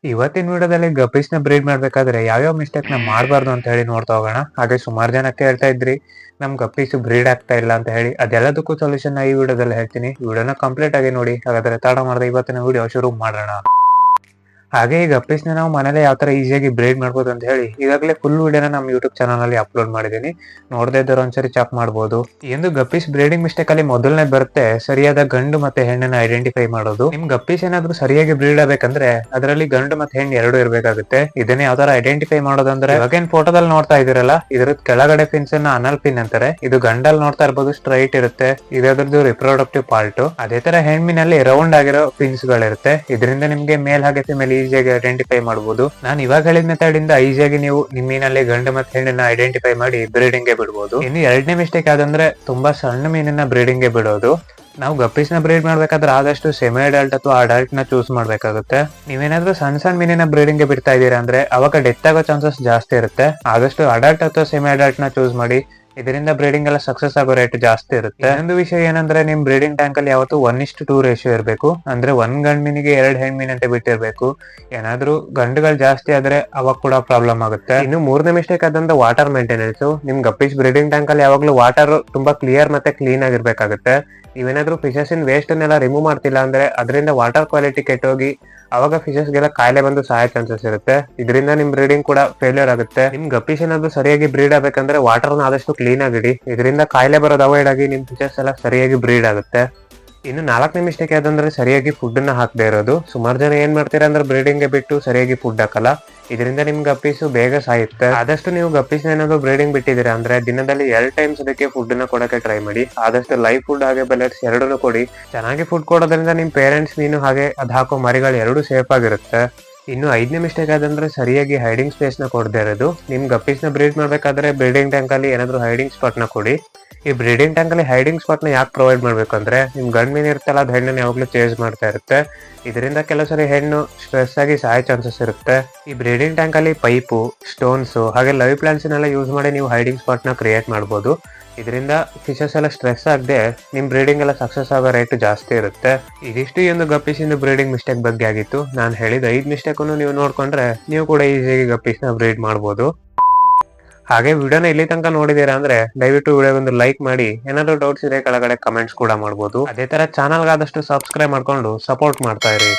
ಇವತ್ತಿನ ವಿಡಿಯೋದಲ್ಲಿ ಗಪ್ಪೀಸ್‌ನ ಬ್ರೀಡ್ ಮಾಡ್ಬೇಕಾದ್ರೆ ಯಾವ್ಯಾವ ಮಿಸ್ಟೇಕ್‌ನ ಮಾಡಬಾರ್ದು ಅಂತ ಹೇಳಿ ನೋಡ್ತಾ ಹೋಗೋಣ. ಹಾಗೆ ಸುಮಾರು ಜನ ಕೇಳ್ತಾ ಇದ್ರಿ, ನಮ್ ಗಪ್ಪೀಸ್ ಬ್ರೀಡ್ ಆಗ್ತಾ ಇಲ್ಲ ಅಂತ ಹೇಳಿ. ಅದೆಲ್ಲದಕ್ಕೂ ಸೊಲ್ಯೂಷನ್‌ನ ಈ ವಿಡಿಯೋದಲ್ಲಿ ಹೇಳ್ತೀನಿ. ವಿಡಿಯೋನ ಕಂಪ್ಲೀಟ್ ಆಗಿ ನೋಡಿ. ಹಾಗಾದ್ರೆ ತಡ ಮಾಡದೆ ಇವತ್ತಿನ ವಿಡಿಯೋ ಶುರು ಮಾಡೋಣ. ಹಾಗೆ ಈ ಗಪ್ಪೀಸ್‌ನ ನಾವು ಮನೇಲೆ ಯಾವ ತರ ಈಸಿಯಾಗಿ ಬ್ರೀಡ್ ಮಾಡ್ಬೋದು ಅಂತ ಹೇಳಿ ಈಗಾಗಲೇ ಫುಲ್ ವಿಡಿಯೋನ ನಮ್ಮ ಯೂಟ್ಯೂಬ್ ಚಾನಲ್ ಅಲ್ಲಿ ಅಪ್ಲೋಡ್ ಮಾಡಿದ್ದೀನಿ. ನೋಡದೇ ಇದ್ದವ್ರು ಒಂದ್ಸರಿ ಚೆಕ್ ಮಾಡ್ಬೋದು. ಈ ಒಂದು ಗಪ್ಪೀಸ್ ಬ್ರೀಡಿಂಗ್ ಮಿಸ್ಟೇಕ್ ಅಲ್ಲಿ ಮೊದಲನೇ ಬರುತ್ತೆ ಸರಿಯಾದ ಗಂಡು ಮತ್ತೆ ಹೆಣ್ಣನ್ನ ಐಡೆಂಟಿಫೈ ಮಾಡೋದು. ನಿಮ್ ಗಪ್ಪೀಸ್ ಏನಾದ್ರೂ ಸರಿಯಾಗಿ ಬ್ರೀಡ್ ಆಗ್ಬೇಕಂದ್ರೆ ಅದರಲ್ಲಿ ಗಂಡು ಮತ್ತೆ ಹೆಣ್ಣು ಎರಡು ಇರ್ಬೇಕಾಗುತ್ತೆ. ಇದನ್ನ ಯಾವ ತರ ಐಡೆಂಟಿಫೈ ಮಾಡೋದಂದ್ರೆ ಇವಾಗೇನ್ ಫೋಟೋದಲ್ಲಿ ನೋಡ್ತಾ ಇದೀರಲ್ಲ, ಇದ್ರ ಕೆಳಗಡೆ ಫಿನ್ಸ್ ಅನ್ನ ಅನಲ್ ಪಿನ್ ಅಂತಾರೆ. ಇದು ಗಂಡಲ್ಲಿ ನೋಡ್ತಾ ಇರ್ಬೋದು ಸ್ಟ್ರೈಟ್ ಇರುತ್ತೆ, ಇದರದ್ದು ರಿಪ್ರೊಡಕ್ಟಿವ್ ಪಾರ್ಟ್. ಅದೇ ತರ ಹೆಣ್ಣಿನಲ್ಲಿ ರೌಂಡ್ ಆಗಿರೋ ಪಿನ್ಸ್ ಗಳಿರುತ್ತೆ. ಇದರಿಂದ ನಿಮ್ಗೆ ಮೇಲ್ ಹಾಗೆ ಫಿಮೇಲ್ ಈಸಿಯಾಗಿ ಐಡೆಂಟಿಫೈ ಮಾಡಬಹುದು. ನಾನು ಇವಾಗ ಹೇಳಿದ ಮೆಥಡ್ ಇಂದ ಈಸಿಯಾಗಿ ನೀವು ನಿಮ್ಮ ಮೀನಲ್ಲಿ ಗಂಡು ಮತ್ತೆ ಹೆಣ್ಣನ್ನ ಐಡೆಂಟಿಫೈ ಮಾಡಿ ಬ್ರೀಡಿಂಗ್ ಗೆ ಬಿಡಬಹುದು. ಇನ್ನು ಎರಡನೇ ಮಿಸ್ಟೇಕ್ ಯಾವ್ದಂದ್ರೆ ತುಂಬಾ ಸಣ್ಣ ಮೀನನ್ನ ಬ್ರೀಡಿಂಗ್ ಗೆ ಬಿಡೋದು. ನಾವು ಗಪ್ಪೀಸ್ ನ ಬ್ರೀಡ್ ಮಾಡ್ಬೇಕಾದ್ರೆ ಆದಷ್ಟು ಸೆಮಿ ಅಡಲ್ಟ್ ಅಥವಾ ಅಡಲ್ಟ್ ನ ಚೂಸ್ ಮಾಡ್ಬೇಕಾಗುತ್ತೆ. ನೀವೇನಾದ್ರೂ ಸಣ್ಣ ಸಣ್ಣ ಮೀನಿನ ಬ್ರೀಡಿಂಗ್ ಗೆ ಬಿಡ್ತಾ ಇದೀರಾ ಅಂದ್ರೆ ಅವಾಗ ಡೆತ್ ಆಗೋ ಚಾನ್ಸಸ್ ಜಾಸ್ತಿ ಇರುತ್ತೆ. ಆದಷ್ಟು ಅಡಲ್ಟ್ ಅಥವಾ ಸೆಮಿ ಅಡಲ್ಟ್ ನ ಚೂಸ್ ಮಾಡಿ. ಇದರಿಂದ ಬ್ರೀಡಿಂಗ್ ಎಲ್ಲ ಸಕ್ಸಸ್ ಆಗೋ ರೇಟ್ ಜಾಸ್ತಿ ಇರುತ್ತೆ. ಇನ್ನೊಂದು ವಿಷಯ ಏನಂದ್ರೆ ನಿಮ್ ಬ್ರೀಡಿಂಗ್ ಟ್ಯಾಂಕ್ ಅಲ್ಲಿ ಯಾವತ್ತು 1:2 ರೇಷಿಯೋ ಇರಬೇಕು. ಅಂದ್ರೆ 1 ಗಂಡ್ ಮೀನಿಗೆ 2 ಹೆಣ್ ಮೀನ್ ಅಂತ ಬಿಟ್ಟಿರ್ಬೇಕು. ಏನಾದ್ರೂ ಗಂಡುಗಳು ಜಾಸ್ತಿ ಆದ್ರೆ ಅವಾಗ ಕೂಡ ಪ್ರಾಬ್ಲಮ್ ಆಗುತ್ತೆ. ಇನ್ನು ಮೂರನೇ ಮಿಸ್ಟೇಕ್ ಅದಂದ್ರೆ ವಾಟರ್ ಮೇಂಟೆನೆನ್ಸ್. ನಿಮ್ ಗಪ್ಪೀಸ್ ಬ್ರೀಡಿಂಗ್ ಟ್ಯಾಂಕ್ ಅಲ್ಲಿ ಯಾವಾಗ್ಲೂ ವಾಟರ್ ತುಂಬಾ ಕ್ಲಿಯರ್ ಮತ್ತೆ ಕ್ಲೀನ್ ಆಗಿರ್ಬೇಕಾಗುತ್ತೆ. ನೀವೇನಾದ್ರೂ ಫಿಶಸ್ ಇನ್ ವೇಸ್ಟ್ ಅನ್ನೆಲ್ಲ ರಿಮೂವ್ ಮಾಡ್ತಿಲ್ಲ ಅಂದ್ರೆ ಅದರಿಂದ ವಾಟರ್ ಕ್ವಾಲಿಟಿ ಕೆಟ್ಟೋಗಿ ಅವಾಗ ಫಿಶಸ್ ಗೆಲ್ಲ ಕಾಯಿಲೆ ಬಂದು ಸಾಯೋ ಚಾನ್ಸಸ್ ಇರುತ್ತೆ. ಇದರಿಂದ ನಿಮ್ ಬ್ರೀಡಿಂಗ್ ಕೂಡ ಫೇಲ್ಯೂರ್ ಆಗುತ್ತೆ. ನಿಮ್ ಗಪ್ಪೀಸ್ ಏನಾದ್ರು ಸರಿಯಾಗಿ ಬ್ರೀಡ್ ಆಗ್ಬೇಕಂದ್ರೆ ವಾಟರ್ ನ ಆದಷ್ಟು ಕ್ಲೀನ್ ಆಗಿಡಿ. ಇದರಿಂದ ಕಾಯಿಲೆ ಬರೋದು ಅವಾಯ್ಡ್ ಆಗಿ ನಿಮ್ ಫಿಶಸ್ ಎಲ್ಲ ಸರಿಯಾಗಿ ಬ್ರೀಡ್ ಆಗುತ್ತೆ. ಇನ್ನು ನಾಲ್ಕನೇ ಮಿಸ್ಟೇಕ್ ಯಾವ್ದಂದ್ರೆ ಸರಿಯಾಗಿ ಫುಡ್ ನ ಹಾಕದೇ ಇರೋದು. ಸುಮಾರು ಜನ ಏನ್ ಮಾಡ್ತೀರಾ ಅಂದ್ರೆ ಬ್ರೀಡಿಂಗ್ ಗೆ ಬಿಟ್ಟು ಸರಿಯಾಗಿ ಫುಡ್ ಹಾಕಲ್ಲ. ಇದರಿಂದ ನಿಮ್ ಗಪ್ಪೀಸು ಬೇಗ ಸಾಯುತ್ತೆ. ಆದಷ್ಟು ನೀವು ಗಪ್ಪೀಸ್ ಏನಾದ್ರು ಬ್ರೀಡಿಂಗ್ ಬಿಟ್ಟಿದ್ದೀರಾ ಅಂದ್ರೆ ದಿನದಲ್ಲಿ 2 ಟೈಮ್ಸ್ ಅದಕ್ಕೆ ಫುಡ್ ನ ಕೊಡಕ್ಕೆ ಟ್ರೈ ಮಾಡಿ. ಆದಷ್ಟು ಲೈವ್ ಫುಡ್ ಹಾಗೆ ಪೆಲೆಟ್ಸ್ ಎರಡನ್ನೂ ಕೊಡಿ. ಚೆನ್ನಾಗಿ ಫುಡ್ ಕೊಡೋದ್ರಿಂದ ನಿಮ್ ಪೇರೆಂಟ್ಸ್ ಮೀನು ಹಾಗೆ ಅದ್ ಹಾಕೋ ಮರಿಗಳು ಎರಡು ಸೇಫ್ ಆಗಿರುತ್ತೆ. ಇನ್ನು ಐದನೇ ಮಿಸ್ಟೇಕ್ ಆದಂದ್ರೆ ಸರಿಯಾಗಿ ಹೈಡಿಂಗ್ ಸ್ಪೇಸ್ ನ ಕೊಡದೇ ಇರೋದು. ನಿಮ್ ಗಪ್ಪೀಸ್ ನ ಬ್ರೀಡ್ ಮಾಡ್ಬೇಕಾದ್ರೆ ಬ್ರೀಡಿಂಗ್ ಟ್ಯಾಂಕ್ ಅಲ್ಲಿ ಏನಾದ್ರು ಹೈಡಿಂಗ್ ಸ್ಪಾಟ್ ನ ಕೊಡಿ. ಈ ಬ್ರೀಡಿಂಗ್ ಟ್ಯಾಂಕ್ ಅಲ್ಲಿ ಹೈಡಿಂಗ್ ಸ್ಪಾಟ್ ನ ಯಾಕೆ ಪ್ರೊವೈಡ್ ಮಾಡ್ಬೇಕು ಅಂದ್ರೆ ನಿಮ್ ಗಂಡ್ ಮೀನ್ ಇರ್ತಲ್ಲ ಅದ್ ಹೆಣ್ಣನ್ನ ಯಾವಾಗ್ಲೂ ಚೇಸ್ ಮಾಡ್ತಾ ಇರುತ್ತೆ. ಇದರಿಂದ ಕೆಲವು ಸರಿ ಹೆಣ್ಣು ಸ್ಟ್ರೆಸ್ ಆಗಿ ಸಾಯೋ ಚಾನ್ಸಸ್ ಇರುತ್ತೆ. ಈ ಬ್ರೀಡಿಂಗ್ ಟ್ಯಾಂಕ್ ಅಲ್ಲಿ ಪೈಪು, ಸ್ಟೋನ್ಸ್ ಹಾಗೆ ಲೈವ್ ಪ್ಲಾಂಟ್ಸ್ ನೆಲ್ಲ ಯೂಸ್ ಮಾಡಿ ನೀವು ಹೈಡಿಂಗ್ ಸ್ಪಾಟ್ ನ ಕ್ರಿಯೇಟ್ ಮಾಡಬಹುದು. ಇದರಿಂದ ಫಿಶಸ್ ಎಲ್ಲ ಸ್ಟ್ರೆಸ್ ಆಗದೆ ನಿಮ್ ಬ್ರೀಡಿಂಗ್ ಎಲ್ಲ ಸಕ್ಸಸ್ ಆಗೋ ರೇಟ್ ಜಾಸ್ತಿ ಇರುತ್ತೆ. ಇದಿಷ್ಟು ಈ ಒಂದು ಗಪ್ಪೀಸ್ ಇಂದ ಬ್ರೀಡಿಂಗ್ ಮಿಸ್ಟೇಕ್ ಬಗ್ಗೆ ಆಗಿತ್ತು. ನಾನು ಹೇಳಿದ 5 ಮಿಸ್ಟೇಕ್ ನೀವು ನೋಡ್ಕೊಂಡ್ರೆ ನೀವು ಕೂಡ ಈಸಿಯಾಗಿ ಗಪ್ಪೀಸ್ ನ ಬ್ರೀಡ್ ಮಾಡಬಹುದು. ಹಾಗೆ ವಿಡಿಯೋನ ಇಲ್ಲಿ ತನಕ ನೋಡಿದೀರಾ ಅಂದ್ರೆ ದಯವಿಟ್ಟು ವಿಡಿಯೋ ಒಂದು ಲೈಕ್ ಮಾಡಿ. ಏನಾದ್ರು ಡೌಟ್ಸ್ ಇದೆ ಕೆಳಗಡೆ ಕಮೆಂಟ್ಸ್ ಕೂಡ ಮಾಡಬಹುದು. ಅದೇ ತರ ಚಾನಲ್ ಆದಷ್ಟು ಸಬ್ಸ್ಕ್ರೈಬ್ ಮಾಡ್ಕೊಂಡು ಸಪೋರ್ಟ್ ಮಾಡ್ತಾ ಇರಿ.